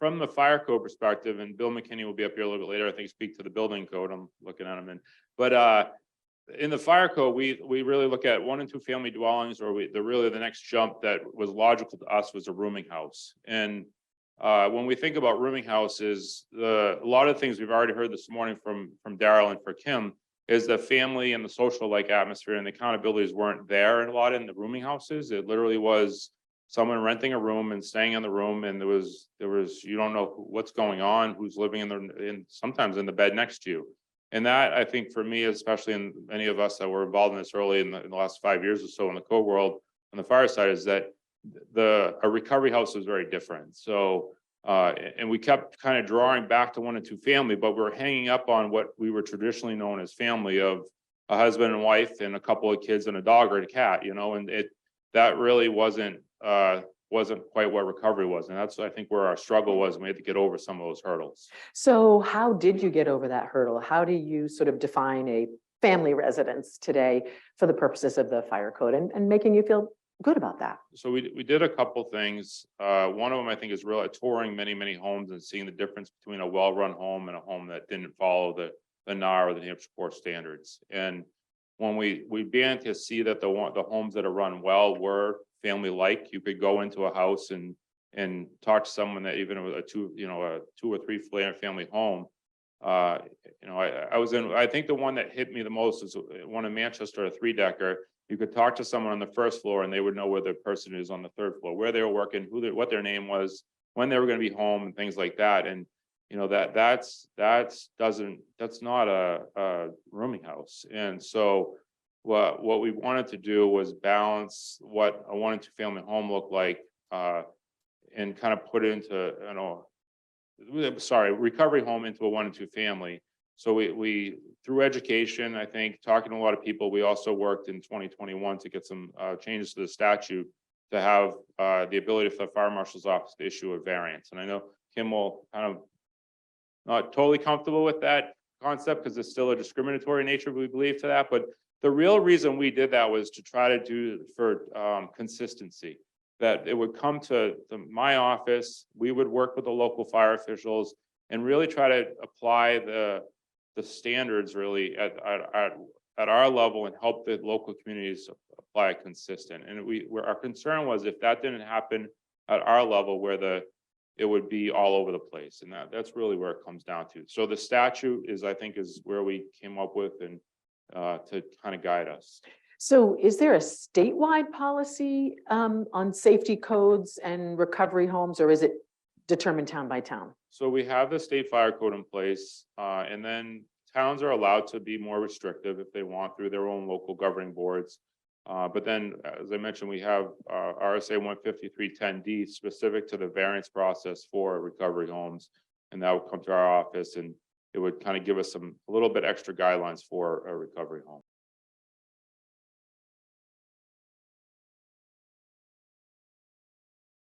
from the fire code perspective, and Bill McKinney will be up here a little bit later, I think, speak to the building code. I'm looking at him but in the fire code, we really look at 1 and 2 family dwellings, or the next jump that was logical to us was a rooming house. And when we think about rooming houses, a lot of things we've already heard this morning from Daryl and for Kim is the family and the social like atmosphere and the accountabilities weren't there a lot in the rooming houses. It literally was someone renting a room and staying in the room, and there was you don't know what's going on, who's living sometimes in the bed next to you. And that, I think, for me, especially in many of us that were involved in this early in the last 5 years or so in the code world on the fire side, is that a recovery house was very different. So and we kept kind of drawing back to 1 and 2 family, but we're hanging up on what we were traditionally known as family, of a husband and wife and a couple of kids and a dog or a cat, and that really wasn't quite what recovery was. And that's, I think, where our struggle was. We had to get over some of those hurdles. So how did you get over that hurdle? How do you sort of define a family residence today for the purposes of the fire code and making you feel good about that? So we did a couple things. One of them, I think, is really touring many homes and seeing the difference between a well-run home and a home that didn't follow the NAR or the Hampshire Core standards. And when we began to see that the homes that are run well were family-like, you could go into a house and talk to someone that even a 2 or 3 family home. I think the one that hit me the most is one in Manchester, a 3-decker. You could talk to someone on the 1st floor and they would know where the person is on the 3rd floor, where they were working, what their name was, when they were going to be home, and things like that. And that's not a rooming house. And so what we wanted to do was balance what a 1 and 2 family home looked like, and kind of put it into recovery home into a 1 and 2 family. So we through education, I think, talking to a lot of people, we also worked in 2021 to get some changes to the statute to have the ability for the fire marshal's office to issue a variance. And I know Kim will kind of not totally comfortable with that concept because it's still a discriminatory nature, we believe, to that. But the real reason we did that was to try to do for consistency, that it would come to my office, we would work with the local fire officials and really try to apply the standards really at our level and help the local communities apply it consistent. And our concern was if that didn't happen at our level, where it would be all over the place. And that's really where it comes down to. So the statute I think is where we came up with and to kind of guide us. So is there a statewide policy on safety codes and recovery homes, or is it determined town by town? So we have the state fire code in place, and then towns are allowed to be more restrictive if they want through their own local governing boards. But then, as I mentioned, we have RSA 153.10D specific to the variance process for recovery homes, and that would come to our office, and it would kind of give us a little bit extra guidelines for a recovery home.